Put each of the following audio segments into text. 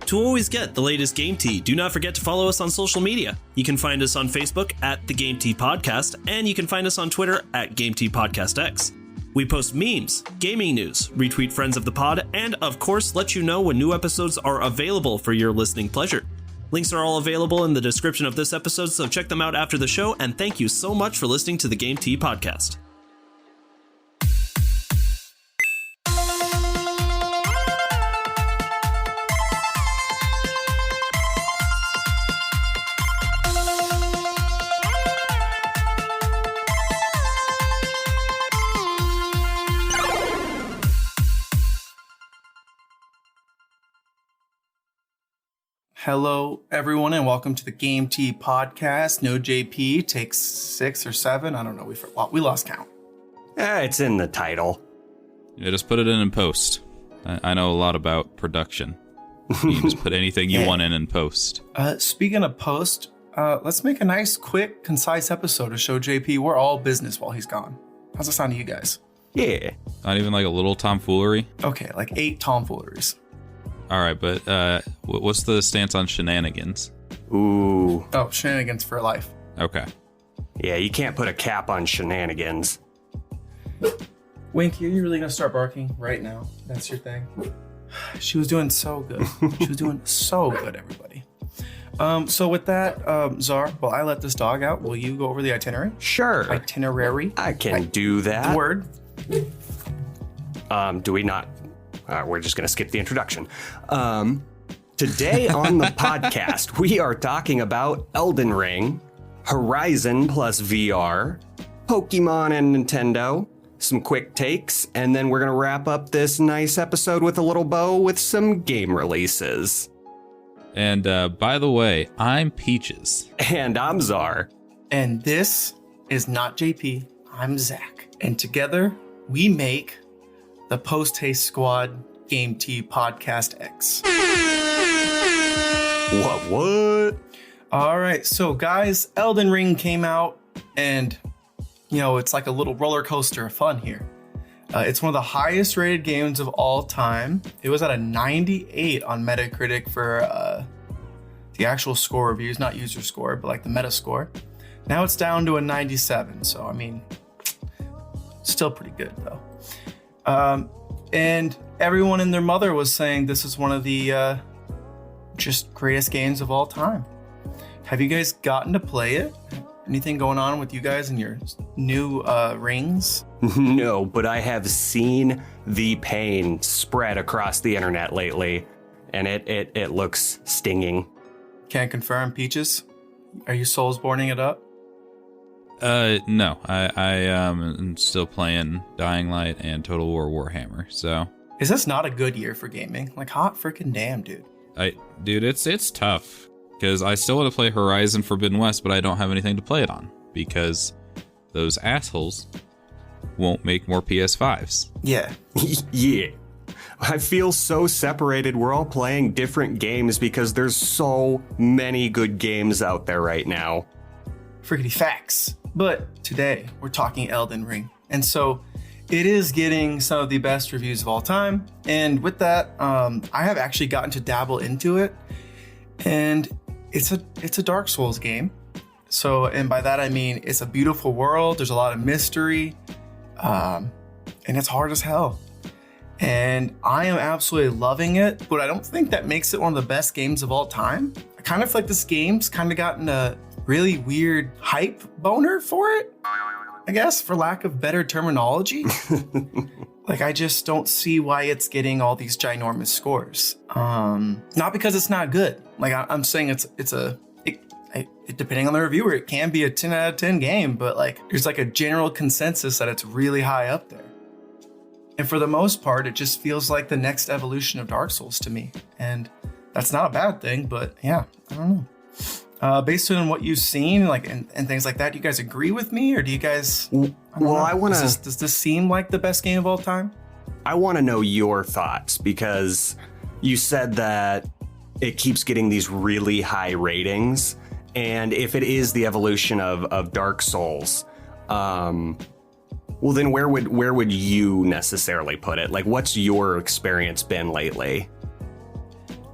To always get the latest Game Tea, do not forget to follow us on social media. You can find us on Facebook at The Game Tea Podcast, and you can find us on Twitter at Game Tea Podcast X. We post memes, gaming news, retweet friends of the pod, and of course let you know when new episodes are available for your listening pleasure. Links are all available in the description of this episode, so check them out after the show, and thank you so much for listening to the Game Tea Podcast. Hello, everyone, and welcome to the Game Tea Podcast. No JP, takes 6 or 7. I don't know. We lost count. It's in the title. Yeah, just put it in post. I know a lot about production. You can just put anything you want in post. Speaking of post, let's make a nice, quick, concise episode to show JP we're all business while he's gone. How's that sound to you guys? Yeah. Not even like a little tomfoolery? Okay, like 8 tomfooleries. All right, but what's the stance on shenanigans? Ooh. Oh, shenanigans for life. Okay. Yeah, you can't put a cap on shenanigans. Winky, are you really going to start barking right now? That's your thing? She was doing so good. She was doing so good, everybody. So with that, Czar, while I let this dog out, will you go over the itinerary? Sure. Itinerary? I can do that. Word. Do we not? We're just going to skip the introduction. Today on the podcast, we are talking about Elden Ring, Horizon plus VR, Pokemon and Nintendo, some quick takes, and then we're going to wrap up this nice episode with a little bow with some game releases. And by the way, I'm Peaches. And I'm Czar. And this is not JP, I'm Zach. And together, we make the Post Haste Squad Game Tea Podcast X. What? All right, so guys, Elden Ring came out, and it's like a little roller coaster of fun here. It's one of the highest rated games of all time. It was at a 98 on Metacritic for the actual score reviews, not user score, but like the meta score. Now it's down to a 97, so I mean, still pretty good though. And everyone and their mother was saying this is one of the just greatest games of all time. Have you guys gotten to play it? Anything going on with you guys and your new rings? No, but I have seen the pain spread across the internet lately, and it looks stinging. Can't confirm, Peaches. Are you Soulsborning it up? No, I am still playing Dying Light and Total War Warhammer, so. Is this not a good year for gaming? Like, hot freaking damn, dude. Dude, it's tough, because I still want to play Horizon Forbidden West, but I don't have anything to play it on, because those assholes won't make more PS5s. Yeah. Yeah. I feel so separated. We're all playing different games because there's so many good games out there right now. Friggity facts. But today we're talking Elden Ring. And so it is getting some of the best reviews of all time. And with that, I have actually gotten to dabble into it. And it's a Dark Souls game. So, and by that I mean it's a beautiful world. There's a lot of mystery. And it's hard as hell. And I am absolutely loving it, but I don't think that makes it one of the best games of all time. I kind of feel like this game's kind of gotten a really weird hype boner for it, I guess, for lack of better terminology. Like, I just don't see why it's getting all these ginormous scores. Not because it's not good. Like, I'm saying depending on the reviewer, it can be a 10 out of 10 game, but like, there's like a general consensus that it's really high up there. And for the most part, it just feels like the next evolution of Dark Souls to me. And that's not a bad thing, but yeah, I don't know. Based on what you've seen, like and things like that, do you guys agree with me, or do you guys? I want to. Does this seem like the best game of all time? I want to know your thoughts, because you said that it keeps getting these really high ratings, and if it is the evolution of Dark Souls, well, then where would you necessarily put it? Like, what's your experience been lately?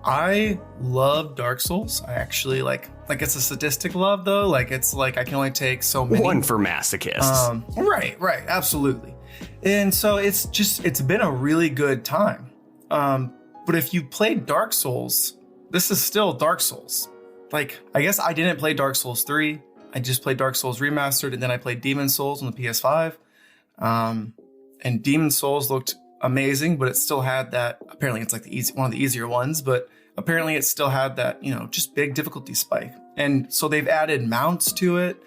I love Dark Souls. I actually like it's a sadistic love though. Like it's like I can only take so many. One for masochists. Right, absolutely. And so it's been a really good time. But if you played Dark Souls, this is still Dark Souls. Like, I guess I didn't play Dark Souls 3. I just played Dark Souls Remastered, and then I played Demon Souls on the PS5. And Demon Souls looked amazing, but it still had that, apparently it's like one of the easier ones, but apparently it still had that, just big difficulty spike. And so they've added mounts to it.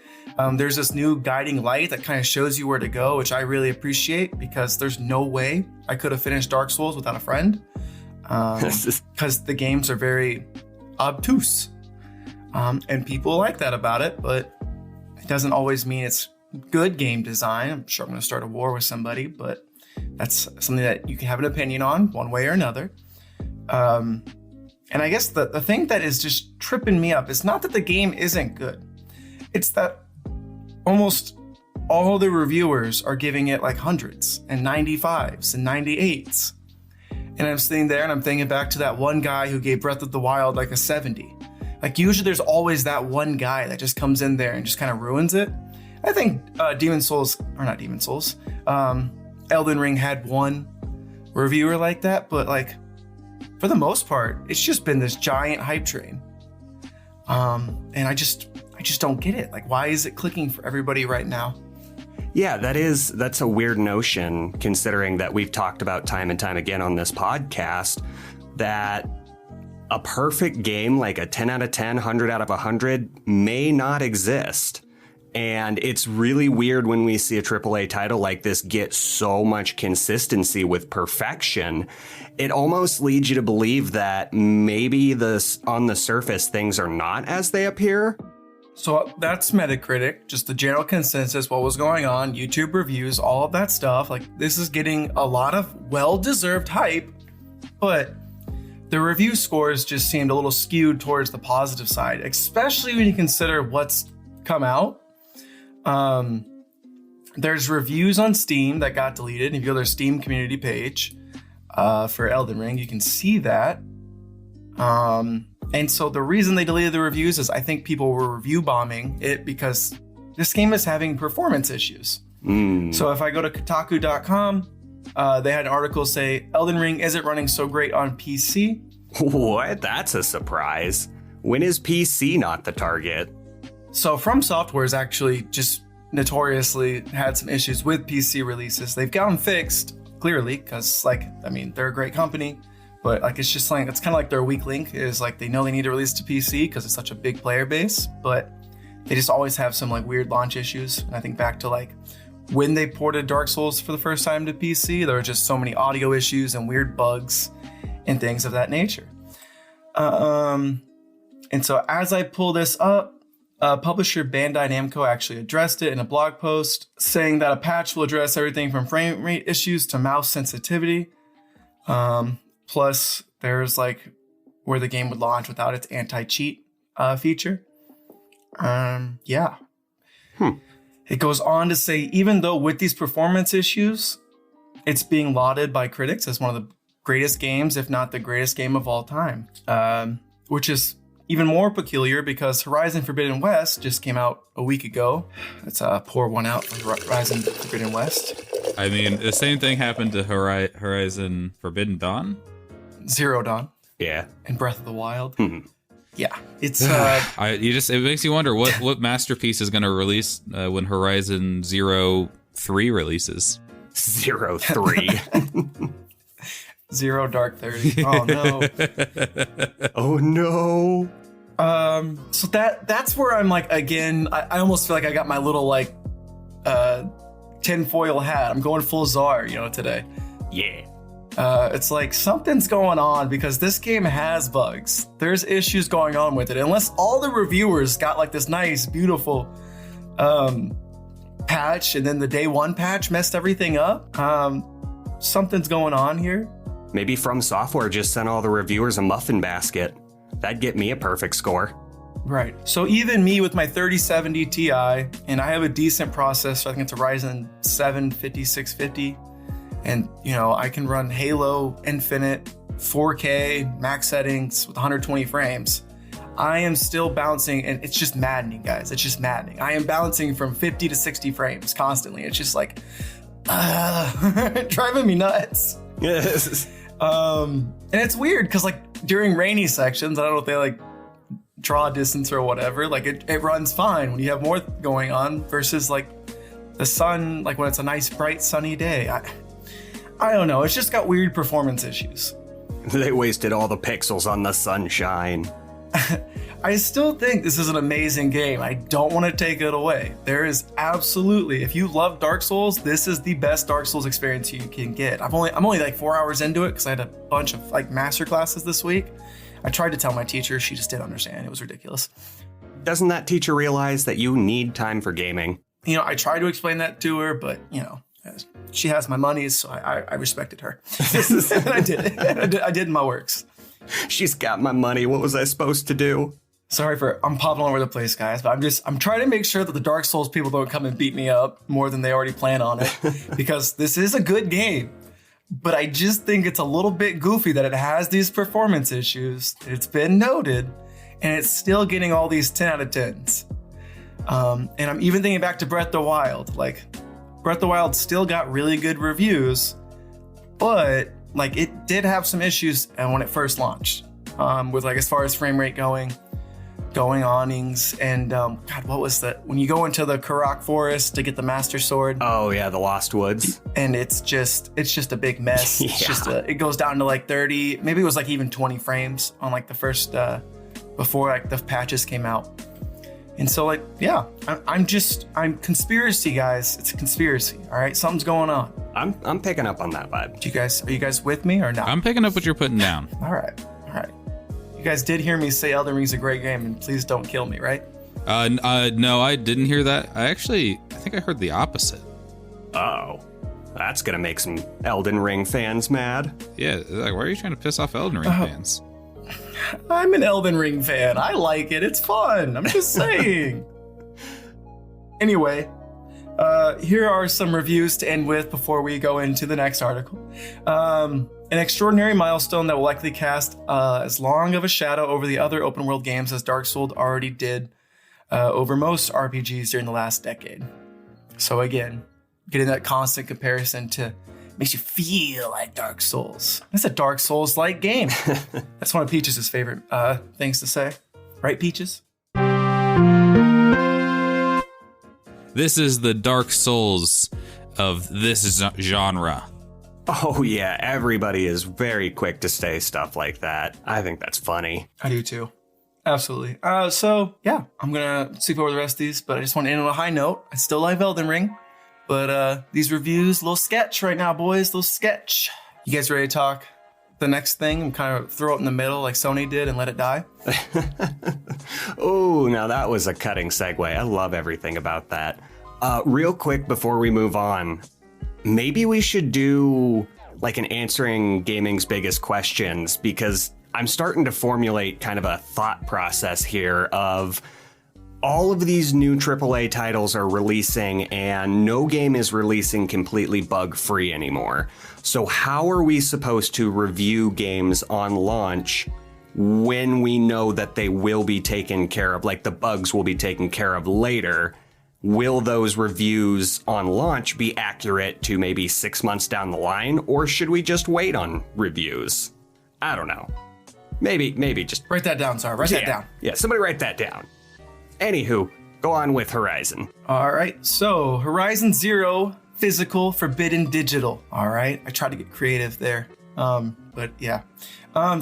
There's this new guiding light that kind of shows you where to go, which I really appreciate because there's no way I could have finished Dark Souls without a friend. Because the games are very obtuse. And people like that about it, but it doesn't always mean it's good game design. I'm sure I'm going to start a war with somebody, but that's something that you can have an opinion on one way or another. And I guess the thing that is just tripping me up is not that the game isn't good. It's that almost all the reviewers are giving it like hundreds and 95s and 98s. And I'm sitting there and I'm thinking back to that one guy who gave Breath of the Wild like a 70. Like usually there's always that one guy that just comes in there and just kind of ruins it. I think Elden Ring had one reviewer like that, but like for the most part, it's just been this giant hype train. And I just don't get it. Like, why is it clicking for everybody right now? Yeah, that's a weird notion, considering that we've talked about time and time again on this podcast that a perfect game, like a 10 out of 10, 100 out of 100, may not exist. And it's really weird when we see a AAA title like this get so much consistency with perfection. It almost leads you to believe that maybe on the surface, things are not as they appear. So that's Metacritic, just the general consensus, what was going on, YouTube reviews, all of that stuff. Like, this is getting a lot of well-deserved hype, but the review scores just seemed a little skewed towards the positive side, especially when you consider what's come out. There's reviews on Steam that got deleted. If you go to their Steam community page for Elden Ring, you can see that. And so the reason they deleted the reviews is I think people were review bombing it because this game is having performance issues. So if I go to Kotaku.com, they had an article say Elden Ring isn't running so great on PC. What? That's a surprise. When is PC not the target? So From Software has actually just notoriously had some issues with PC releases. They've gotten fixed, clearly, because they're a great company. But it's just like, it's kind of like their weak link is like they know they need to release to PC because it's such a big player base, but they just always have some weird launch issues. And I think back to when they ported Dark Souls for the first time to PC, there were just so many audio issues and weird bugs and things of that nature. And so as I pull this up, publisher Bandai Namco actually addressed it in a blog post saying that a patch will address everything from frame rate issues to mouse sensitivity. Plus, there's where the game would launch without its anti-cheat feature. It goes on to say, even though with these performance issues, it's being lauded by critics as one of the greatest games, if not the greatest game of all time. Which is even more peculiar because Horizon Forbidden West just came out a week ago. Let's pour one out for Horizon Forbidden West. I mean, the same thing happened to Horizon Forbidden Dawn. Zero Dawn. Yeah. And Breath of the Wild. Yeah. It's it makes you wonder what masterpiece is going to release when Horizon 03 releases. 03. Zero Dark 30. Oh no. Oh no. So that's where I'm again, I almost feel like I got my little tinfoil hat. I'm going full czar, today. Yeah. It's something's going on because this game has bugs. There's issues going on with it. Unless all the reviewers got this nice, beautiful patch and then the day one patch messed everything up. Something's going on here. Maybe From Software just sent all the reviewers a muffin basket. That'd get me a perfect score. Right. So even me with my 3070 Ti, and I have a decent processor, I think it's a Ryzen 7 5650. And, I can run Halo Infinite 4K max settings with 120 frames, I am still bouncing, and it's just maddening, guys. It's just maddening. I am bouncing from 50 to 60 frames constantly. It's just like, driving me nuts. Yes. And it's weird because like during rainy sections, I don't know if they like draw distance or whatever, like it runs fine when you have more going on versus like the sun, like when it's a nice bright sunny day. I don't know. It's just got weird performance issues. They wasted all the pixels on the sunshine. I still think this is an amazing game. I don't want to take it away. There is absolutely, if you love Dark Souls, this is the best Dark Souls experience you can get. I'm only like 4 hours into it because I had a bunch of like master classes this week. I tried to tell my teacher, she just didn't understand. It was ridiculous. Doesn't that teacher realize that you need time for gaming? You know, I tried to explain that to her, but you know, she has my money, so I respected her. And I did it. I did my works. She's got my money. What was I supposed to do? Sorry I'm popping all over the place, guys, but I'm trying to make sure that the Dark Souls people don't come and beat me up more than they already plan on it, because this is a good game, but I just think it's a little bit goofy that it has these performance issues. It's been noted, and it's still getting all these 10 out of 10s. And I'm even thinking back to Breath of the Wild. Like, Breath of the Wild still got really good reviews, but like it did have some issues when it first launched, with like as far as frame rate going awnings, and God, what was that? When you go into the Karak Forest to get the Master Sword. Oh yeah, the Lost Woods. And it's just a big mess. Yeah. It's just it goes down to like 30, maybe it was like even 20 frames on like the first before like the patches came out. And so like, yeah, I'm conspiracy, guys. It's a conspiracy. All right, something's going on. I'm picking up on that vibe. Are you guys with me or not? I'm picking up what you're putting down. All right. You guys did hear me say Elden Ring's a great game, and please don't kill me, right? No, I didn't hear that. I think I heard the opposite. Oh, that's gonna make some Elden Ring fans mad. Yeah, like, why are you trying to piss off Elden Ring fans? I'm an Elden Ring fan. I like it. It's fun. I'm just saying. Anyway, here are some reviews to end with before we go into the next article. An extraordinary milestone that will likely cast as long of a shadow over the other open world games as Dark Souls already did over most RPGs during the last decade. So again, getting that constant comparison to makes you feel like Dark Souls. It's a Dark Souls-like game. That's one of Peaches' favorite things to say. Right, Peaches? This is the Dark Souls of this genre. Oh yeah, everybody is very quick to say stuff like that. I think that's funny. I do too. Absolutely. So yeah, I'm gonna sleep over the rest of these, but I just want to end on a high note. I still love Elden Ring, but these reviews, little sketch right now, boys, little sketch. You guys ready to talk the next thing and kind of throw it in the middle like Sony did and let it die? Oh, now that was a cutting segue. I love everything about that. Real quick before we move on, maybe we should do like an answering gaming's biggest questions, because I'm starting to formulate kind of a thought process here of all of these new AAA titles are releasing and no game is releasing completely bug-free anymore. So how are we supposed to review games on launch when we know that they will be taken care of, like the bugs will be taken care of later? Will those reviews on launch be accurate to maybe 6 months down the line, or should we just wait on reviews? I don't know. Maybe just Write that down, Zara. Write that down. Yeah, somebody write that down. Anywho, go on with Horizon. All right. So Horizon Zero Physical Forbidden Digital. All right. I tried to get creative there. But yeah.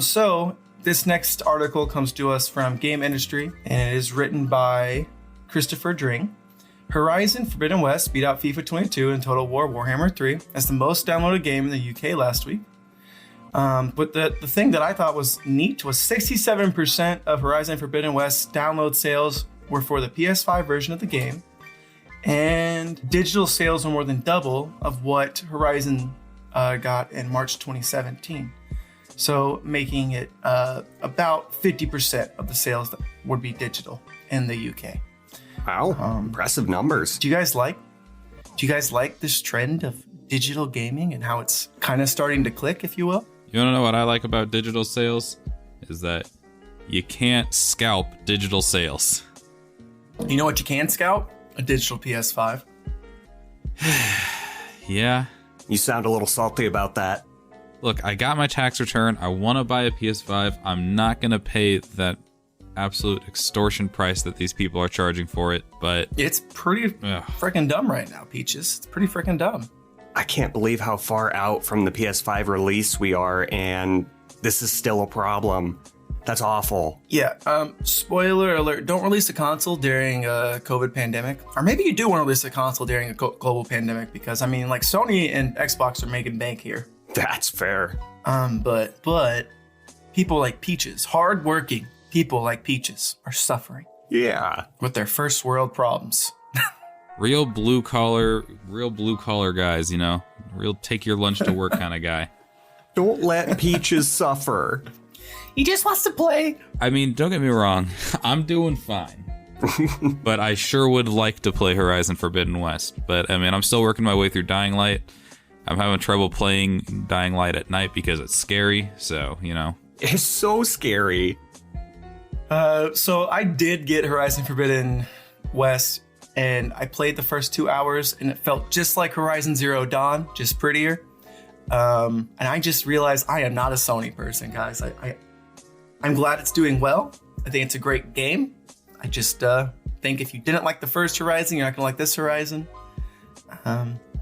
So this next article comes to us from Game Industry, and it is written by Christopher Dring. Horizon Forbidden West beat out FIFA 22 and Total War Warhammer 3 as the most downloaded game in the UK last week. But the thing that I thought was neat was 67% of Horizon Forbidden West download sales were for the PS5 version of the game, and digital sales were more than double of what Horizon got in March 2017. So making it about 50% of the sales that would be digital in the UK. Wow, impressive numbers. Do you guys like this trend of digital gaming and how it's kind of starting to click, if you will? You want to know what I like about digital sales? Is that you can't scalp digital sales. You know what you can scout? A digital PS5. Yeah. You sound a little salty about that. Look, I got my tax return. I want to buy a PS5. I'm not going to pay that absolute extortion price that these people are charging for it, but It's pretty freaking dumb right now, Peaches. It's pretty freaking dumb. I can't believe how far out from the PS5 release we are, and this is still a problem. That's awful. Yeah, spoiler alert, don't release a console during a COVID pandemic. Or maybe you do want to release a console during a global pandemic because, I mean, like, Sony and Xbox are making bank here. That's fair. But people like Peaches, hardworking people like Peaches, are suffering Yeah. with their first world problems. real blue collar guys, you know, real take your lunch to work kind of guy. Don't let Peaches suffer. He just wants to play. I mean, don't get me wrong, I'm doing fine. But I sure would like to play Horizon Forbidden West. But I mean, I'm still working my way through Dying Light. I'm having trouble playing Dying Light at night because it's scary. So, you know. It's so scary. So I did get Horizon Forbidden West, and I played the first 2 hours, and it felt just like Horizon Zero Dawn, just prettier. And I just realized I am not a Sony person, guys. I'm glad it's doing well. I think it's a great game. I just think if you didn't like the first Horizon, you're not gonna like this Horizon.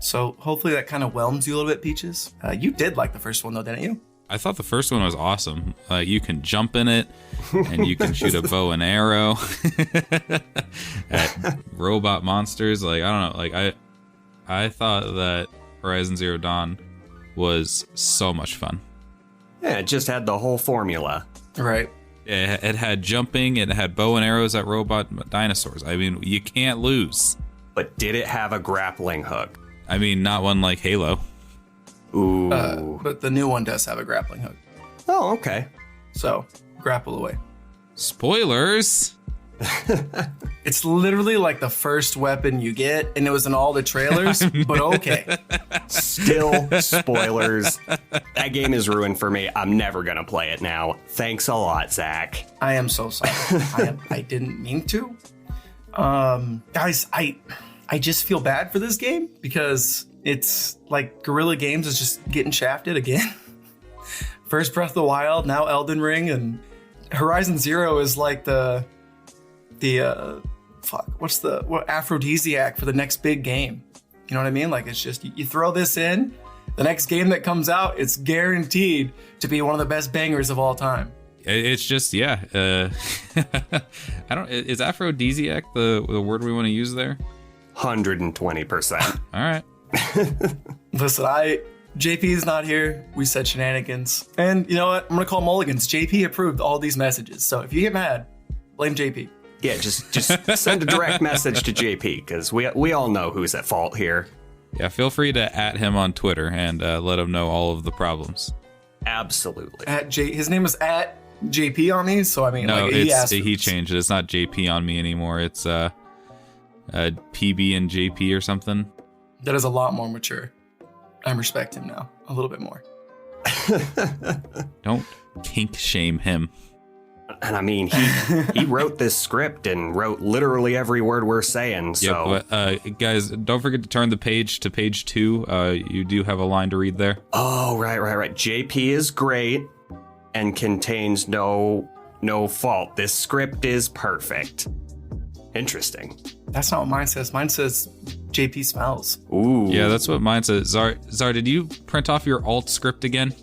So hopefully that kind of whelms you a little bit, Peaches. You did like the first one though, didn't you? I thought the first one was awesome. You can jump in it, and you can shoot a bow and arrow at robot monsters. Like, I don't know. Like, I thought that Horizon Zero Dawn was so much fun. Yeah, it just had the whole formula. Right. It had jumping. It had bow and arrows at robot dinosaurs. I mean, you can't lose. But did it have a grappling hook? I mean, not one like Halo. Ooh. But the new one does have a grappling hook. Oh, okay. So grapple away. Spoilers. It's literally like the first weapon you get, and it was in all the trailers, but okay. Still spoilers. That game is ruined for me. I'm never going to play it now. Thanks a lot, Zach. I am so sorry. I didn't mean to. Guys, I just feel bad for this game because it's like Guerrilla Games is just getting shafted again. First Breath of the Wild, now Elden Ring, and Horizon Zero is like what aphrodisiac for the next big game. You know what I mean? Like, it's just, you throw this in, the next game that comes out, it's guaranteed to be one of the best bangers of all time. It's just, yeah. Is aphrodisiac the word we want to use there? 120%. All right. Listen, JP's not here. We said shenanigans. And you know what? I'm going to call mulligans. JP approved all these messages. So if you get mad, blame JP. Yeah, just send a direct message to JP, because we all know who's at fault here. Yeah, feel free to @ him on Twitter and let him know all of the problems. Absolutely. His name is @JP on me, so I mean, No, like, he changed it. It's not JP on me anymore. It's PB and JP or something. That is a lot more mature. I respect him now a little bit more. Don't kink shame him. And I mean, he wrote this script and wrote literally every word we're saying. So, Yep, but, guys, don't forget to turn the page to page 2. You do have a line to read there. Oh, right. JP is great and contains no fault. This script is perfect. Interesting. That's not what mine says. Mine says JP smells. Ooh. Yeah, that's what mine says. Zar, did you print off your alt script again?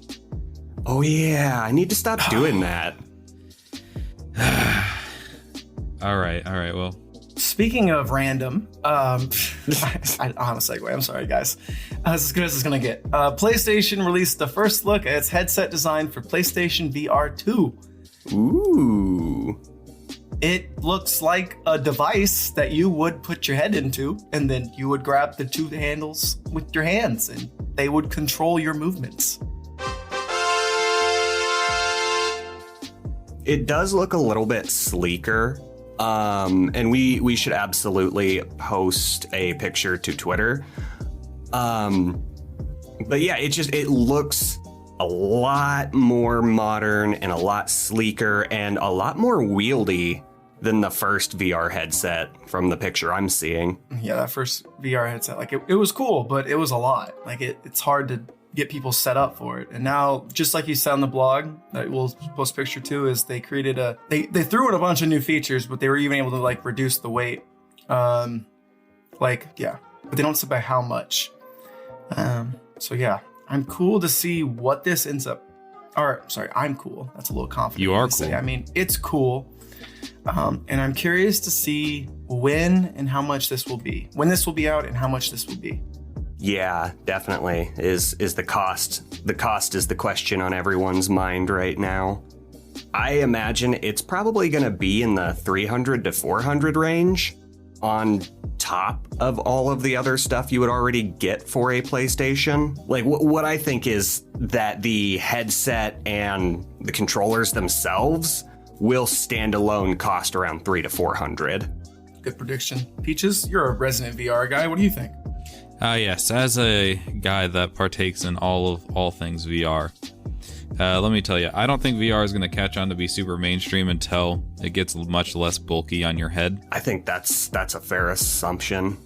Oh, yeah. I need to stop doing that. All right. Well, speaking of random, I'm on a segue. I'm sorry, guys. This is as good as it's gonna get. PlayStation released the first look at its headset design for PlayStation VR 2. Ooh. It looks like a device that you would put your head into, and then you would grab the two handles with your hands, and they would control your movements. It does look a little bit sleeker. And we should absolutely post a picture to Twitter. But yeah, it looks a lot more modern and a lot sleeker and a lot more wieldy than the first VR headset from the picture I'm seeing. Yeah, that first VR headset, like it was cool, but it was a lot. Like it's hard to get people set up for it. And now, just like you said on the blog that we'll post a picture to, is they created they threw in a bunch of new features, but they were even able to like reduce the weight. But they don't say by how much. So yeah, I'm cool to see what this ends up. Or sorry, I'm cool. That's a little confident. You are to say. cool. I mean, it's cool. And I'm curious to see when and how much this will be. When this will be out and how much this will be. Yeah, definitely. Is the cost. The cost is the question on everyone's mind right now. I imagine it's probably going to be in the 300 to 400 range on top of all of the other stuff you would already get for a PlayStation. Like what I think is that the headset and the controllers themselves will stand alone cost around 300 to 400. Good prediction. Peaches, you're a resident VR guy. What do you think? Yes, as a guy that partakes in all things VR, let me tell you, I don't think VR is going to catch on to be super mainstream until it gets much less bulky on your head. I think that's a fair assumption.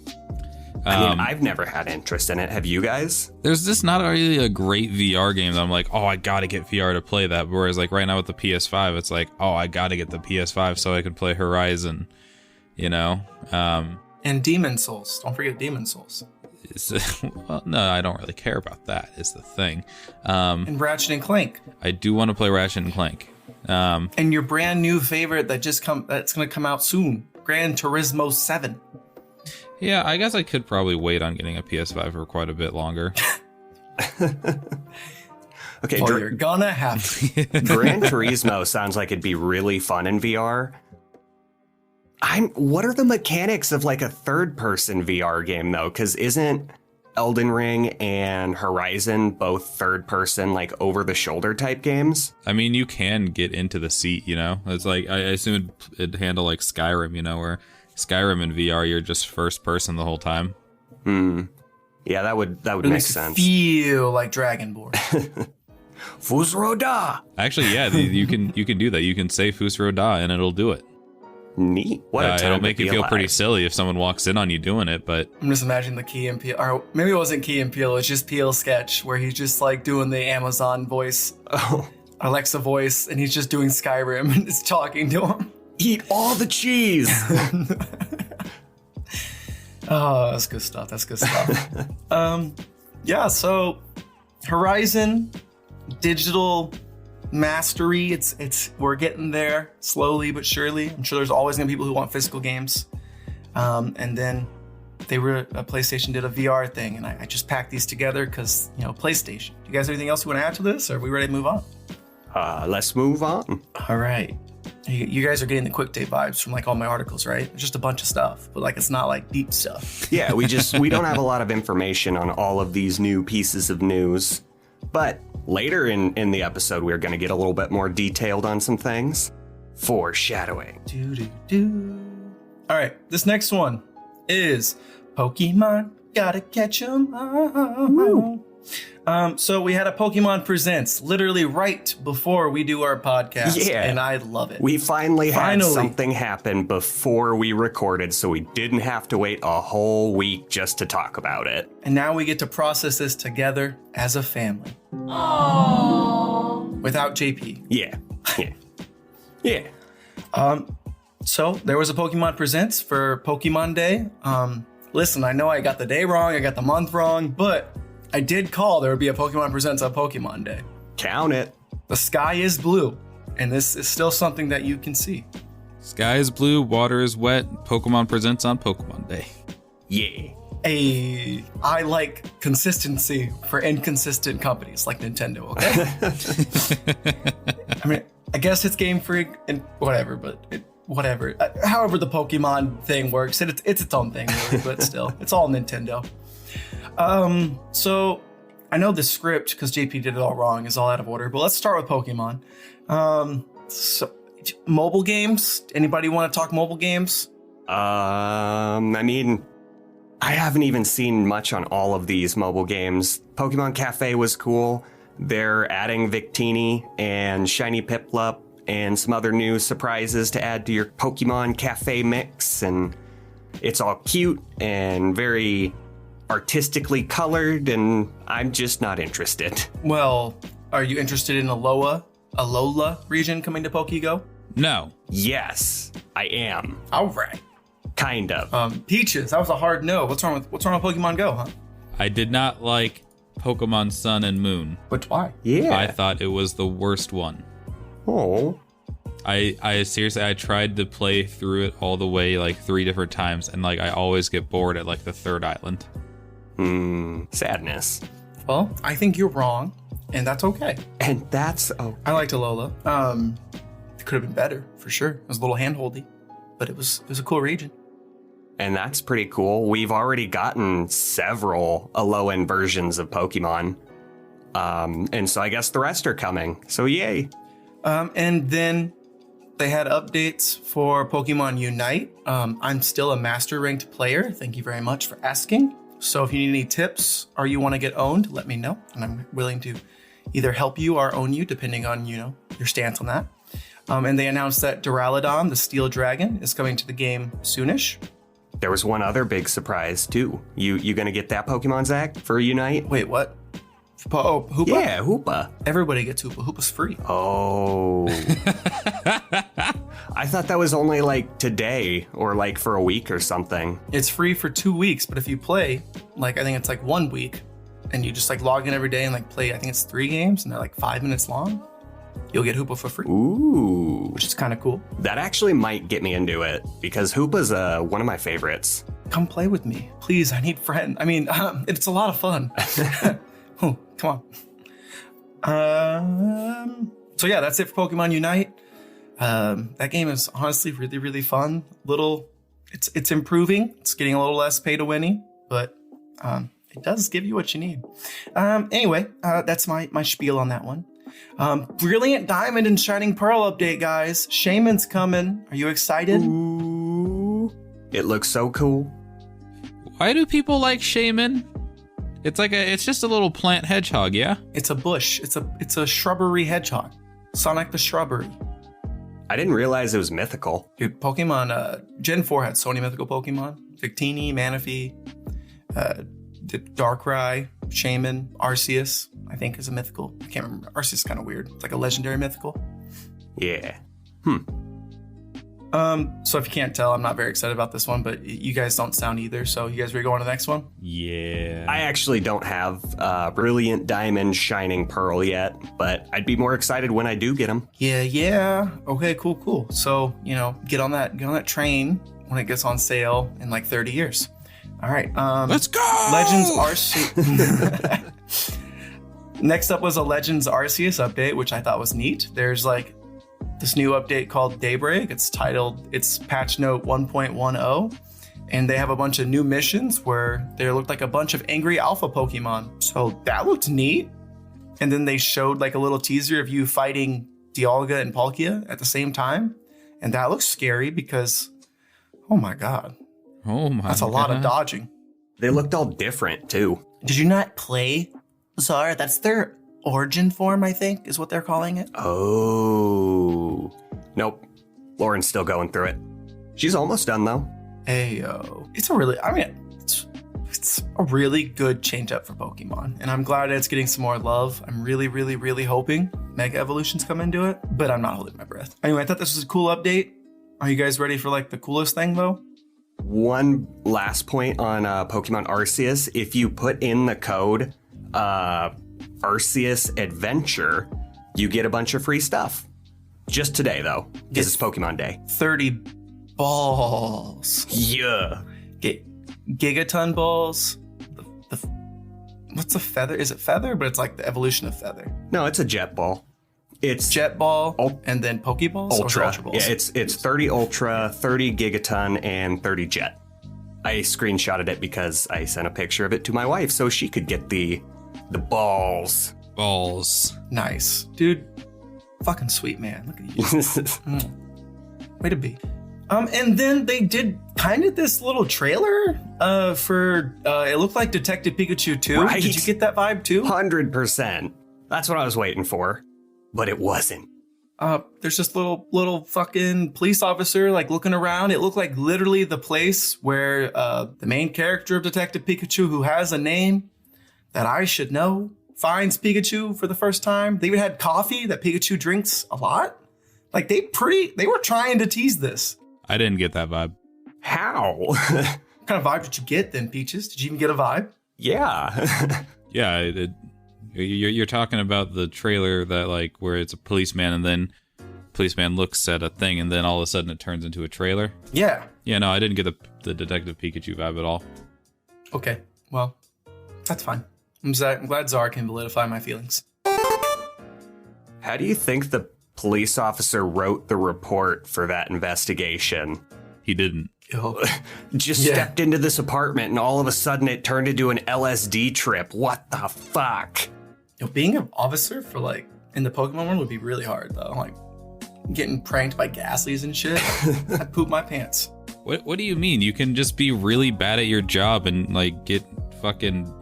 I mean, I've never had interest in it. Have you guys? There's just not really a great VR game that I'm like, oh, I got to get VR to play that. Whereas like right now with the PS5, it's like, oh, I got to get the PS5 so I can play Horizon, you know? And Demon Souls. Don't forget Demon Souls. Well, no, I don't really care about that, is the thing. And Ratchet and Clank. I do want to play Ratchet and Clank. And your brand new favorite that's going to come out soon, Gran Turismo 7. Yeah, I guess I could probably wait on getting a PS5 for quite a bit longer. Okay, Well, you're gonna have to. Gran Turismo sounds like it'd be really fun in VR. What are the mechanics of like a third-person VR game though? Because isn't Elden Ring and Horizon both third-person, like over-the-shoulder type games? I mean, you can get into the seat, you know? It's like, I assume it'd handle like Skyrim, you know, where Skyrim in VR, you're just first person the whole time. Yeah, that would It make makes sense. it feel like Dragonborn. Fusroda! Actually, yeah, you can do that. You can say Fus Roda and it'll do it. Neat. What a time it'll to make be you feel alive. pretty silly if someone walks in on you doing it, but I'm just imagining the Key and Peele, or maybe it wasn't Key and Peele, it was just Peele sketch where he's just like doing the Amazon voice, Oh, Alexa voice, and he's just doing Skyrim and it's talking to him. eat all the cheese! Oh, that's good stuff. That's good stuff. Yeah, so Horizon digital mastery, we're getting there slowly but surely. I'm sure there's always gonna be people who want physical games. And then PlayStation did a VR thing, and I just packed these together because, you know, PlayStation. Do you guys have anything else you want to add to this, or are we ready to move on? Let's move on. All right. You guys are getting the quick take vibes from like all my articles, right? It's just a bunch of stuff, but like it's not like deep stuff. Yeah, we don't have a lot of information on all of these new pieces of news. But later in the episode, we're going to get a little bit more detailed on some things. Foreshadowing. All right, this next one is Pokemon. Gotta catch 'em. So we had a Pokemon Presents literally right before we do our podcast. Yeah. And I love it. We finally had something happen before we recorded, so we didn't have to wait a whole week just to talk about it. And now we get to process this together as a family. Aww. Without JP. Yeah. So there was a Pokemon Presents for Pokemon Day. Listen, I know I got the day wrong, I got the month wrong, but I did call there would be a Pokemon Presents on Pokemon Day. Count it. The sky is blue, and this is still something that you can see. sky is blue, water is wet, Pokemon Presents on Pokemon Day. Yeah. I like consistency for inconsistent companies like Nintendo, okay? I mean, I guess it's Game Freak and whatever, but whatever. However the Pokemon thing works, it's its own thing, really, but still, it's all Nintendo. So I know the script, because JP did it all wrong, is all out of order, but let's start with Pokemon. So mobile games, anybody want to talk mobile games? I mean, I haven't even seen much on all of these mobile games. Pokemon Cafe was cool. They're adding Victini and Shiny Piplup and some other new surprises to add to your Pokemon Cafe mix, and it's all cute and very artistically colored, and I'm just not interested. Well, are you interested in Alola region coming to PokeGo? No. Yes, I am. All right. Kind of. Peaches, that was a hard no. What's wrong with Pokemon Go, huh? I did not like Pokemon Sun and Moon. But why? Yeah. I thought it was the worst one. Oh. I seriously, I tried to play through it all the way like 3 different times, and like I always get bored at like the 3rd island. Sadness. Well, I think you're wrong, and that's okay. And that's okay. I liked Alola. It could have been better, for sure. It was a little hand-holdy, but it was a cool region. And that's pretty cool. We've already gotten several Alolan versions of Pokemon. And so I guess the rest are coming. So yay. And then they had updates for Pokemon Unite. I'm still a master ranked player. Thank you very much for asking. So if you need any tips or you want to get owned, let me know. And I'm willing to either help you or own you, depending on, your stance on that. And they announced that Duraludon, the Steel Dragon, is coming to the game soonish. There was one other big surprise too. You gonna get that Pokemon, Zach, for Unite? Wait, what? Oh, Hoopa? Yeah, Hoopa. Everybody gets Hoopa. Hoopa's free. Oh. I thought that was only like today or like for a week or something. It's free for 2 weeks, but if you play, like, I think it's like 1 week, and you just like log in every day and like play, I think it's 3 games and they're like 5 minutes long, you'll get Hoopa for free. Ooh. Which is kind of cool. That actually might get me into it because Hoopa's one of my favorites. Come play with me. Please, I need friends. I mean, it's a lot of fun. Oh, come on. So yeah, that's it for Pokemon Unite. That game is honestly really, really fun. It's improving. It's getting a little less pay to winny, but it does give you what you need. Anyway, that's my spiel on that one. Brilliant Diamond and Shining Pearl update, guys. Shaman's coming. Are you excited? Ooh. It looks so cool. Why do people like Shaman? It's just a little plant hedgehog, yeah? It's a bush. It's a shrubbery hedgehog. Sonic the Shrubbery. I didn't realize it was mythical. Dude, Pokemon, Gen 4 had Sony mythical Pokemon. Victini, Manaphy, Darkrai, Shaman, Arceus, I think is a mythical. I can't remember. Arceus is kind of weird. It's like a legendary mythical. Yeah. So if you can't tell, I'm not very excited about this one, but you guys don't sound either. So you guys ready to go on to the next one? Yeah. I actually don't have Brilliant Diamond Shining Pearl yet, but I'd be more excited when I do get them. Yeah. Okay, cool. So, get on that train when it gets on sale in like 30 years. All right. Let's go! Legends Arceus. Next up was a Legends Arceus update, which I thought was neat. There's like this new update called Daybreak. It's patch note 1.10. And they have a bunch of new missions where there looked like a bunch of angry alpha Pokemon. So that looked neat. And then they showed like a little teaser of you fighting Dialga and Palkia at the same time. And that looks scary because, oh my God. That's a lot of dodging. They looked all different too. Did you not play Zara? That's their origin form, I think, is what they're calling it. Oh. Nope. Lauren's still going through it. She's almost done though. Ayo. It's a really good change up for Pokemon. And I'm glad it's getting some more love. I'm really, really, really hoping Mega Evolutions come into it, but I'm not holding my breath. Anyway, I thought this was a cool update. Are you guys ready for like the coolest thing though? One last point on Pokemon Arceus. If you put in the code Arceus Adventure, you get a bunch of free stuff. Just today, though, because it's Pokemon Day. 30 balls. Yeah. Gigaton balls. What's a feather? Is it feather? But it's like the evolution of feather. No, it's a jet ball. It's jet ball and then Pokeballs? Ultra. Ultra balls? Yeah, it's 30 Ultra, 30 Gigaton, and 30 Jet. I screenshotted it because I sent a picture of it to my wife so she could get the balls. Balls. Nice. Dude, fucking sweet, man. Look at you. Way to be. And then they did kind of this little trailer for, it looked like Detective Pikachu 2. Right. Did you get that vibe too? 100%. That's what I was waiting for. But it wasn't. There's this little fucking police officer like looking around. It looked like literally the place where the main character of Detective Pikachu, who has a name that I should know, finds Pikachu for the first time. They even had coffee that Pikachu drinks a lot. Like they were trying to tease this. I didn't get that vibe. How? What kind of vibe did you get then, Peaches? Did you even get a vibe? Yeah. Yeah, you're talking about the trailer that like where it's a policeman and then policeman looks at a thing and then all of a sudden it turns into a trailer. Yeah. Yeah, no, I didn't get the Detective Pikachu vibe at all. Okay, well, that's fine. I'm glad Zara can validify my feelings. How do you think the police officer wrote the report for that investigation? He didn't. Stepped into this apartment and all of a sudden it turned into an LSD trip. What the fuck? Being an officer for like in the Pokemon world would be really hard though. Like getting pranked by Ghastlies and shit. I'd poop my pants. What do you mean? You can just be really bad at your job and like get fucking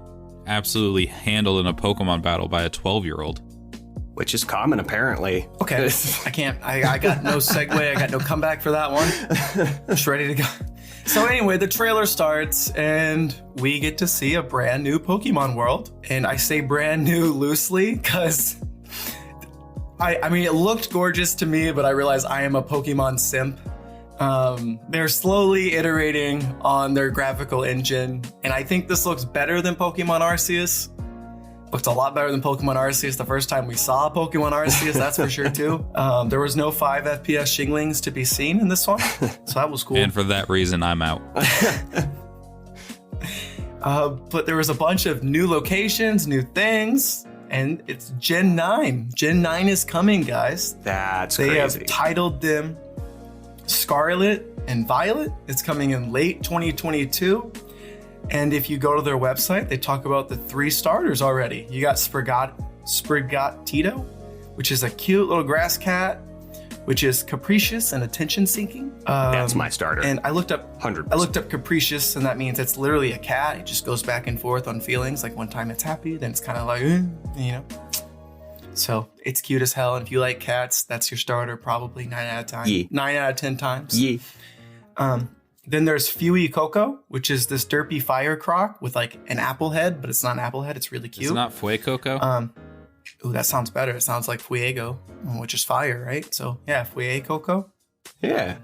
absolutely handled in a Pokemon battle by a 12-year-old. Which is common, apparently. Okay, I can't. I got no segue. I got no comeback for that one. Just ready to go. So anyway, the trailer starts and we get to see a brand new Pokemon world. And I say brand new loosely because I mean, it looked gorgeous to me, but I realize I am a Pokemon simp. They're slowly iterating on their graphical engine. And I think this looks better than Pokemon Arceus. Looked a lot better than Pokemon Arceus the first time we saw Pokemon Arceus, that's for sure too. There was no 5 FPS Shinglings to be seen in this one, so that was cool. And for that reason, I'm out. But there was a bunch of new locations, new things, and it's Gen 9. Gen 9 is coming, guys. That's crazy. They have titled them Scarlet and Violet. It's coming in late 2022. And if you go to their website, they talk about the 3 starters already. You got Sprigatito, which is a cute little grass cat, which is capricious and attention-seeking. That's my starter. And I looked up 100%. I looked up capricious, and that means it's literally a cat. It just goes back and forth on feelings. Like one time it's happy, then it's kind of like, you know. So it's cute as hell. And if you like cats, that's your starter probably 9 out of 10. Yeah. 9 out of 10 times. Yeah. Then there's Fui Coco, which is this derpy fire croc with like an apple head, but it's not an apple head. It's really cute. It's not Fue Coco? Ooh, that sounds better. It sounds like Fuego, which is fire, right? So yeah, Fui Coco. Yeah.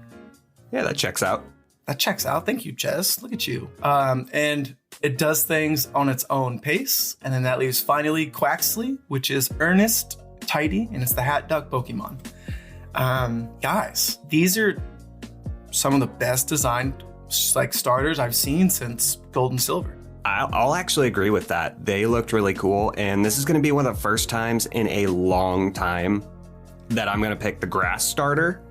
Yeah, that checks out. That checks out. Thank you, Jess. Look at you. And it does things on its own pace. And then that leaves finally Quaxley, which is earnest, tidy, and it's the Hat Duck Pokemon. Guys, these are some of the best designed like starters I've seen since Gold and Silver. I'll actually agree with that. They looked really cool, and this is going to be one of the first times in a long time that I'm going to pick the grass starter.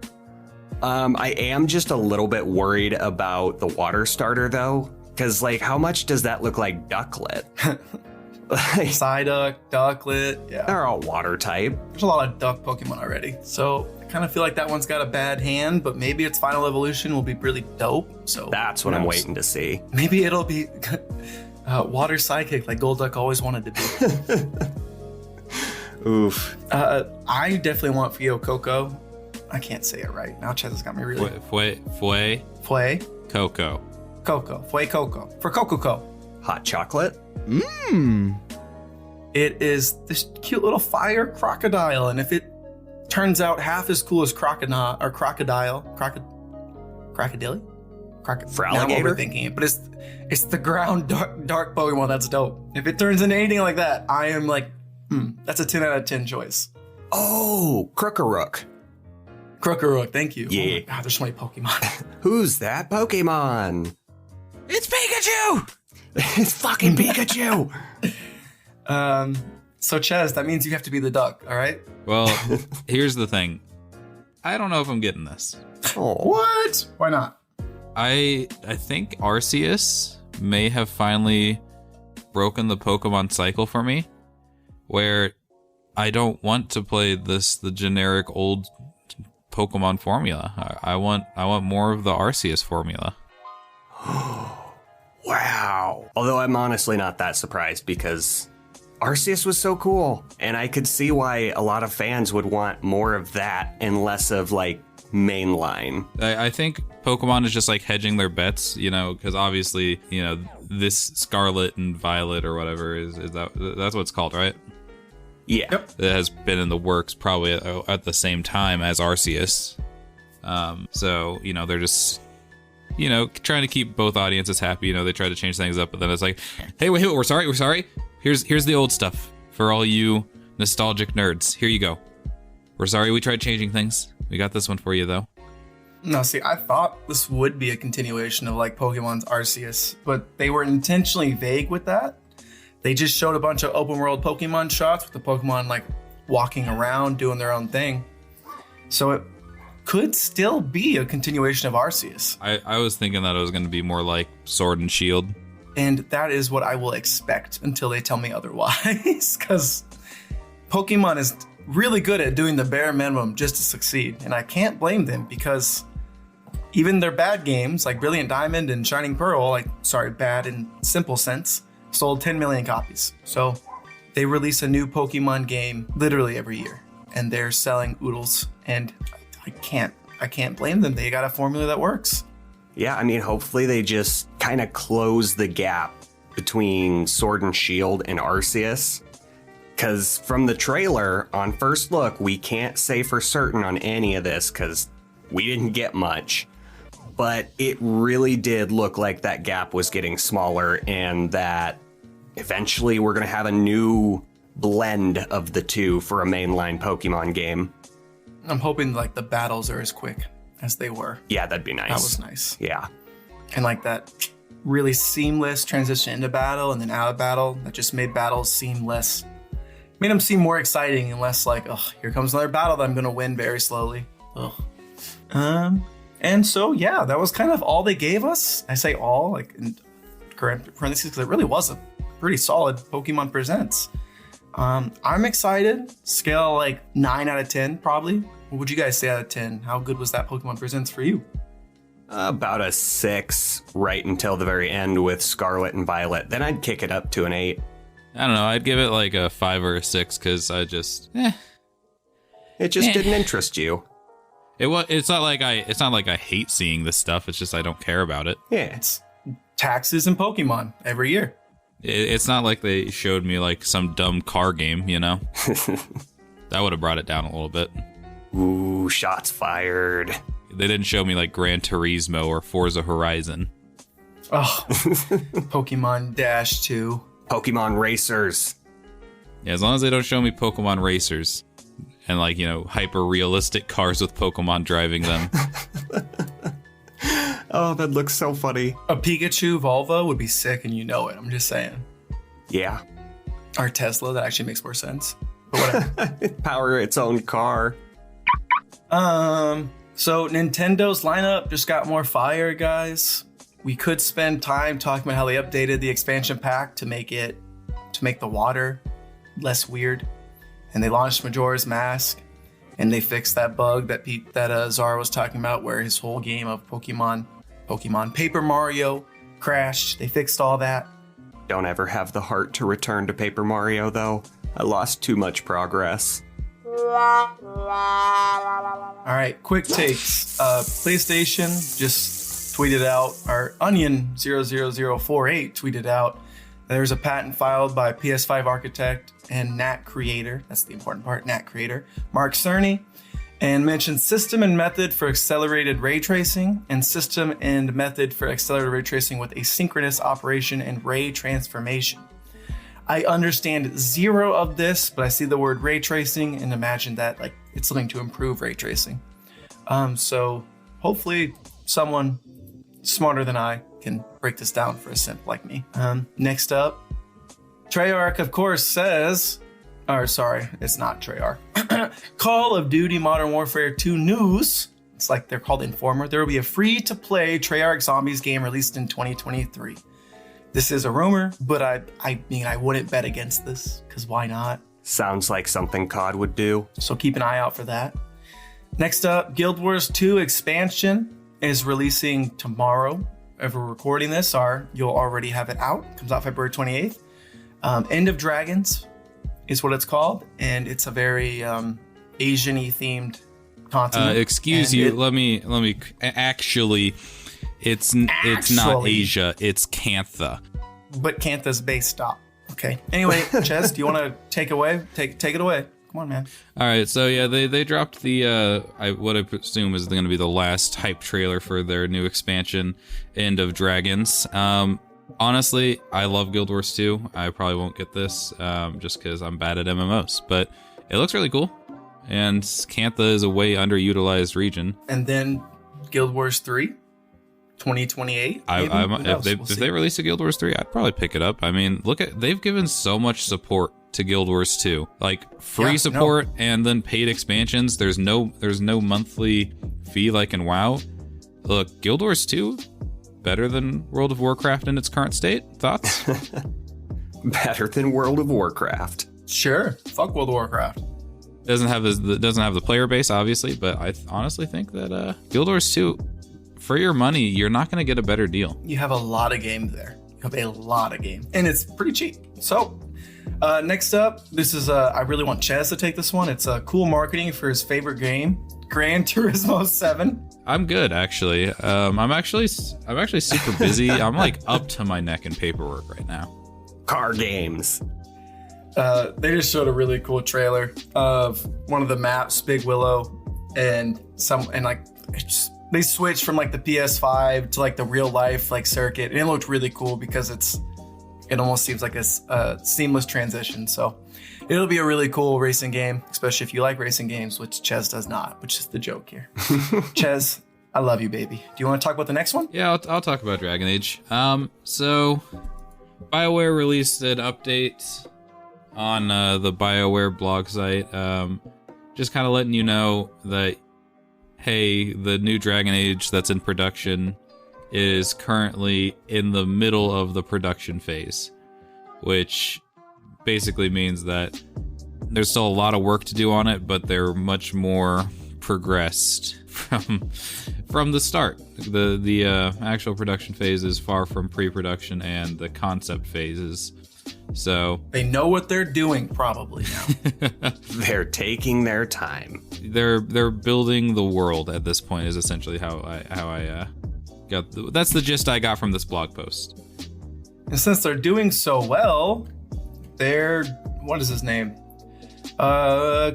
I am just a little bit worried about the water starter though, because like how much does that look like Ducklet? Psyduck, Ducklet, yeah. They're all water type. There's a lot of duck Pokemon already. So I kind of feel like that one's got a bad hand, but maybe its final evolution will be really dope. So that's what I'm waiting to see. Maybe it'll be water psychic like Golduck always wanted to be. Oof. I definitely want Fio Coco. I can't say it right. Now Chaz has got me really... Fue Coco. Coco. Fue Coco. For Coco. Hot chocolate? It is this cute little fire crocodile, and if it turns out half as cool as crocodile, crocodile. For alligator? I'm overthinking it, but it's the ground dark Pokemon. That's dope. If it turns into anything like that, I am like, that's a 10 out of 10 choice. Oh, Crookarook. Crookarook, thank you. Yeah. Oh my God, there's so many Pokemon. Who's that Pokemon? It's Pikachu! It's fucking Pikachu! So Chaz, that means you have to be the duck, all right? Well, here's the thing. I don't know if I'm getting this. Oh. What? Why not? I think Arceus may have finally broken the Pokemon cycle for me, where I don't want to play the generic old Pokemon formula. I want more of the Arceus formula. Wow. Although I'm honestly not that surprised because Arceus was so cool, and I could see why a lot of fans would want more of that and less of like mainline. I think Pokemon is just like hedging their bets, because obviously, this Scarlet and Violet or whatever that's what it's called, right? Yeah. Yep. It has been in the works probably at the same time as Arceus. So, they're just, trying to keep both audiences happy. They try to change things up, but then it's like, hey, wait, we're sorry. Here's the old stuff for all you nostalgic nerds. Here you go. We're sorry we tried changing things. We got this one for you, though. No, see, I thought this would be a continuation of like Pokemon's Arceus, but they were intentionally vague with that. They just showed a bunch of open world Pokemon shots with the Pokemon like walking around doing their own thing. So it could still be a continuation of Arceus. I was thinking that it was going to be more like Sword and Shield. And that is what I will expect until they tell me otherwise. Because Pokemon is really good at doing the bare minimum just to succeed. And I can't blame them because even their bad games like Brilliant Diamond and Shining Pearl, bad in simple sense, sold 10 million copies. So they release a new Pokemon game literally every year. And they're selling oodles. And I can't blame them. They got a formula that works. Yeah, I mean, hopefully they just kind of close the gap between Sword and Shield and Arceus. Because from the trailer, on first look, we can't say for certain on any of this because we didn't get much. But it really did look like that gap was getting smaller and that eventually we're going to have a new blend of the two for a mainline Pokemon game. I'm hoping like the battles are as quick as they were. Yeah, that'd be nice. That was nice. Yeah. And like that really seamless transition into battle and then out of battle that just made battles seem less, made them seem more exciting and less like, oh, here comes another battle that I'm going to win very slowly. Ugh. And so, yeah, that was kind of all they gave us. I say all, like in current parentheses, because it really was a pretty solid Pokemon Presents. I'm excited. Scale like 9 out of 10, probably. What would you guys say out of 10? How good was that Pokemon Presents for you? About a 6 right until the very end with Scarlet and Violet. Then I'd kick it up to an 8. I don't know. I'd give it like a 5 or a 6 because I just, It just didn't interest you. It's not like I hate seeing this stuff. It's just I don't care about it. Yeah. It's taxes and Pokemon every year. It's not like they showed me like some dumb car game, That would have brought it down a little bit. Ooh, shots fired. They didn't show me like Gran Turismo or Forza Horizon. Oh, Pokemon Dash 2. Pokemon Racers. Yeah, as long as they don't show me Pokemon Racers and like, hyper realistic cars with Pokemon driving them. Oh, that looks so funny. A Pikachu Volvo would be sick and you know it. I'm just saying. Yeah. Or Tesla, that actually makes more sense. But whatever. Power its own car. So Nintendo's lineup just got more fire, guys. We could spend time talking about how they updated the expansion pack to make the water less weird. And they launched Majora's Mask. And they fixed that bug that Zara was talking about where his whole game of Pokemon Paper Mario crashed. They fixed all that. Don't ever have the heart to return to Paper Mario, though. I lost too much progress. All right, quick takes. PlayStation just tweeted out, or Onion00048 tweeted out, there's a patent filed by PS5 architect and NAT creator, that's the important part, NAT creator, Mark Cerny, and mentioned system and method for accelerated ray tracing and system and method for accelerated ray tracing with asynchronous operation and ray transformation. I understand zero of this, but I see the word ray tracing and imagine that like it's something to improve ray tracing. So hopefully someone smarter than I can break this down for a simp like me. Next up, Treyarch, of course, says, or sorry, it's not Treyarch. Call of Duty Modern Warfare 2 news. It's like they're called Informer. There will be a free-to-play Treyarch Zombies game released in 2023. This is a rumor, but I mean, I wouldn't bet against this, because why not? Sounds like something COD would do. So keep an eye out for that. Next up, Guild Wars 2 expansion is releasing tomorrow. If we're recording this, you'll already have it out. It comes out February 28th. End of Dragons is what it's called, and it's a very Asian-y themed continent. Excuse And you. Let me. Actually, it's not Asia. It's Cantha. But Cantha's base stop. Okay. Anyway, Ches, do you want to take it away? Take it away. Come on, man. All right. So yeah, they dropped the what I presume is going to be the last hype trailer for their new expansion, End of Dragons. Honestly, I love Guild Wars 2. I probably won't get this just because I'm bad at MMOs, but it looks really cool. And Cantha is a way underutilized region. And then Guild Wars 3, 2028. If they release a Guild Wars 3, I'd probably pick it up. I mean, they've given so much support to Guild Wars 2, like free support and then paid expansions. There's no monthly fee like in WoW. Look, Guild Wars 2, better than World of Warcraft in its current state. Thoughts? Better than World of Warcraft. Sure. Fuck World of Warcraft. Doesn't have the player base, obviously, but I honestly think that Guild Wars 2, for your money, you're not going to get a better deal. You have a lot of games there. You have a lot of games, and it's pretty cheap. So, next up, this is I really want Chaz to take this one. It's cool marketing for his favorite game, Gran Turismo 7. I'm good, actually. I'm actually super busy. I'm like up to my neck in paperwork right now. Car games. They just showed a really cool trailer of one of the maps, Big Willow, and they switched from like the PS5 to like the real life like circuit, and it looked really cool because it almost seems like a seamless transition. So it'll be a really cool racing game, especially if you like racing games, which Ches does not, which is the joke here. Ches, I love you, baby. Do you want to talk about the next one? Yeah, I'll talk about Dragon Age. So BioWare released an update on the BioWare blog site, just kind of letting you know that, hey, the new Dragon Age that's in production is currently in the middle of the production phase, which basically means that there's still a lot of work to do on it, but they're much more progressed from the start. The actual production phase is far from pre-production, and the concept phase so they know what they're doing probably now. They're taking their time. They're building the world at this point is essentially how I got. That's the gist I got from this blog post. And since they're doing so well, what is his name?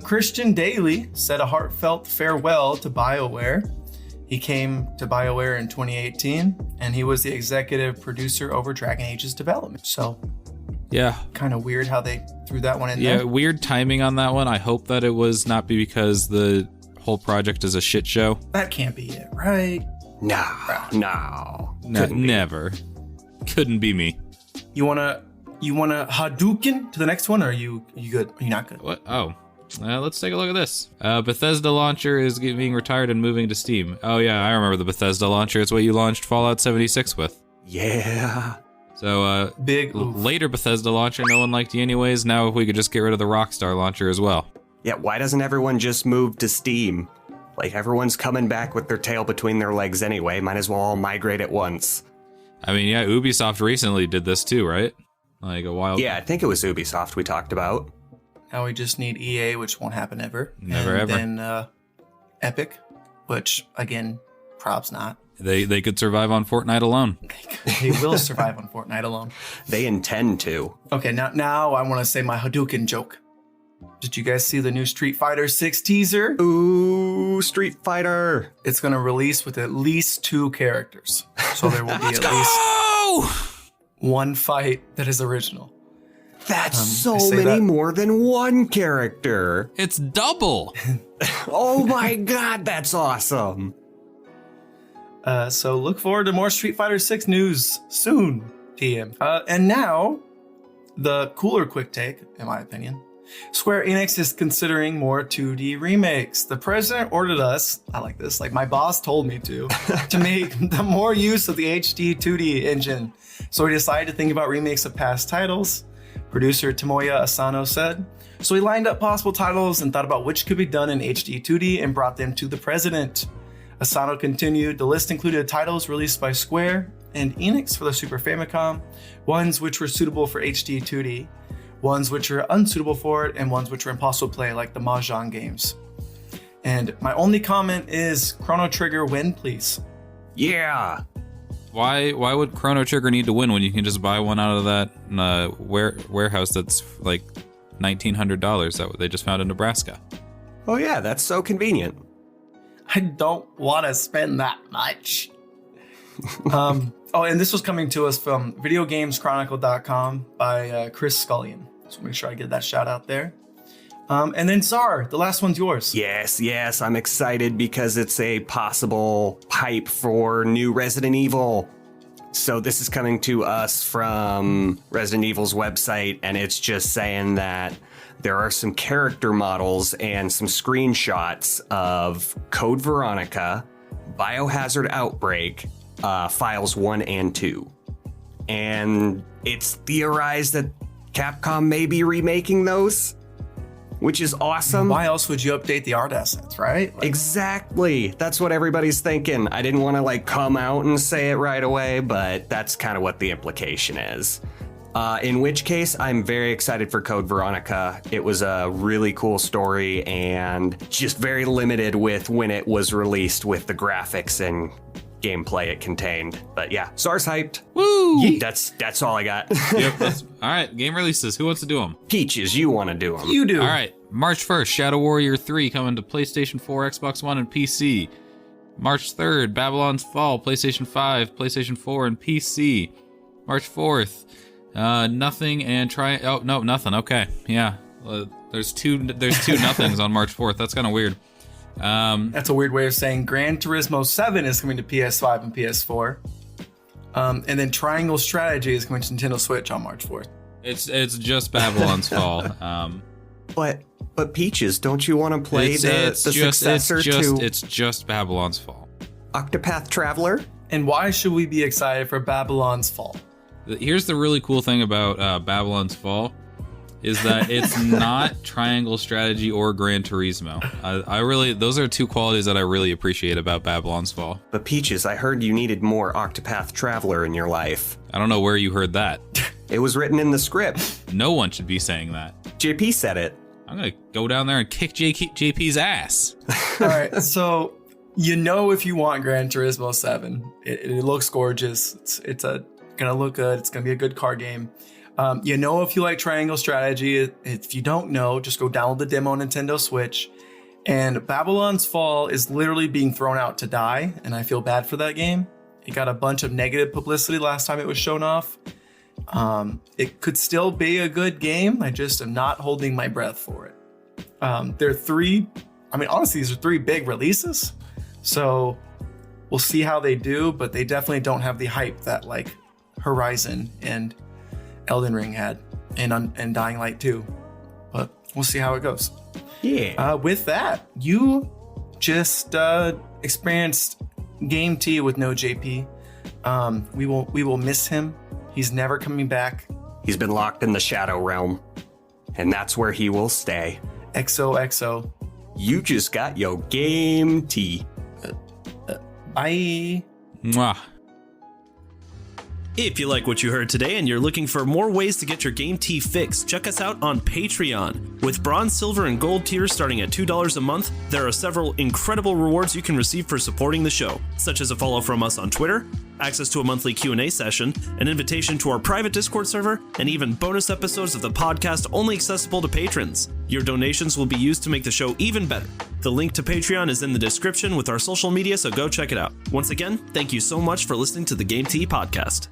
Christian Daly said a heartfelt farewell to BioWare. He came to BioWare in 2018, and he was the executive producer over Dragon Age's development. So. Yeah. Kind of weird how they threw that one in there. Yeah, weird timing on that one. I hope that it was not because the whole project is a shit show. That can't be it, right? No. Never. Couldn't be me. You wanna Hadouken to the next one, or are you good? Are you not good? What? Oh. Let's take a look at this. Bethesda launcher is being retired and moving to Steam. Oh yeah, I remember the Bethesda launcher. It's what you launched Fallout 76 with. Yeah. So, later Bethesda launcher, no one liked you anyways. Now if we could just get rid of the Rockstar launcher as well. Yeah, why doesn't everyone just move to Steam? Like, everyone's coming back with their tail between their legs anyway. Might as well all migrate at once. I mean, yeah, Ubisoft recently did this too, right? Like a while. Yeah, I think it was Ubisoft we talked about. Now we just need EA, which won't happen ever. Never ever. And then Epic, which, again, props not. They could survive on Fortnite alone. They will survive on Fortnite alone. They intend to. Okay, now I want to say my Hadouken joke. Did you guys see the new Street Fighter 6 teaser? Ooh, Street Fighter. It's going to release with at least 2 characters. So there will be at least one fight that is original. That's so many more than one character. It's double. Oh my god, that's awesome. So look forward to more Street Fighter 6 news soon, TM. And now, the cooler quick take, in my opinion. Square Enix is considering more 2D remakes. The president ordered us, I like this, like my boss told me to make the more use of the HD 2D engine. So we decided to think about remakes of past titles. Producer Tomoya Asano said. So we lined up possible titles and thought about which could be done in HD 2D and brought them to the president. Asano continued, the list included titles released by Square and Enix for the Super Famicom, ones which were suitable for HD 2D, ones which are unsuitable for it, and ones which are impossible to play, like the Mahjong games. And my only comment is Chrono Trigger win, please. Yeah. Why would Chrono Trigger need to win when you can just buy one out of that warehouse that's like $1,900 that they just found in Nebraska? Oh yeah, that's so convenient. I don't want to spend that much. And this was coming to us from videogameschronicle.com by Chris Scullion. So make sure I get that shout out there. And then Czar, the last one's yours. Yes, I'm excited because it's a possible hype for new Resident Evil. So this is coming to us from Resident Evil's website, and it's just saying that there are some character models and some screenshots of Code Veronica, Biohazard Outbreak, Files 1 and 2. And it's theorized that Capcom may be remaking those, which is awesome. Why else would you update the art assets, right? Exactly. That's what everybody's thinking. I didn't want to come out and say it right away, but that's kind of what the implication is. In which case, I'm very excited for Code Veronica. It was a really cool story and just very limited with when it was released with the graphics and gameplay it contained. But yeah, Czar's hyped. Woo! Yeah, that's all I got. Yep. All right, game releases. Who wants to do them? Peaches, you want to do them. You do. All right, March 1st, Shadow Warrior 3 coming to PlayStation 4, Xbox One, and PC. March 3rd, Babylon's Fall, PlayStation 5, PlayStation 4, and PC. March 4th, nothing and try. Oh no, nothing. Okay, yeah. There's two nothings on March 4th. That's kind of weird. That's a weird way of saying Gran Turismo 7 is coming to PS5 and PS4. And then Triangle Strategy is coming to Nintendo Switch on March 4th. It's just Babylon's Fall. But Peaches, don't you want to play the successor to... It's just Babylon's Fall. Octopath Traveler? And why should we be excited for Babylon's Fall? Here's the really cool thing about Babylon's Fall is that it's not Triangle Strategy or Gran Turismo. I really, those are two qualities that I really appreciate about Babylon's Fall. But Peaches, I heard you needed more Octopath Traveler in your life. I don't know where you heard that. It was written in the script. No one should be saying that. JP said it. I'm gonna go down there and kick JP's ass. All right, so if you want Gran Turismo 7, it looks gorgeous. It's gonna look good. It's gonna be a good car game. If you like Triangle Strategy, if you don't know, just go download the demo on Nintendo Switch. And Babylon's Fall is literally being thrown out to die, and I feel bad for that game. It got a bunch of negative publicity last time it was shown off. It could still be a good game. I just am not holding my breath for it. Honestly, these are 3 big releases. So we'll see how they do, but they definitely don't have the hype that Horizon and Elden Ring had, and Dying Light 2. But we'll see how it goes. Yeah. With that, you just experienced Game T with no JP. We will miss him. He's never coming back. He's been locked in the Shadow Realm, and that's where he will stay. XOXO. You just got your Game T. Bye. Mwah. If you like what you heard today and you're looking for more ways to get your Game T fix, check us out on Patreon. With bronze, silver, and gold tiers starting at $2 a month, there are several incredible rewards you can receive for supporting the show, such as a follow from us on Twitter, access to a monthly Q&A session, an invitation to our private Discord server, and even bonus episodes of the podcast only accessible to patrons. Your donations will be used to make the show even better. The link to Patreon is in the description with our social media, so go check it out. Once again, thank you so much for listening to the Game T podcast.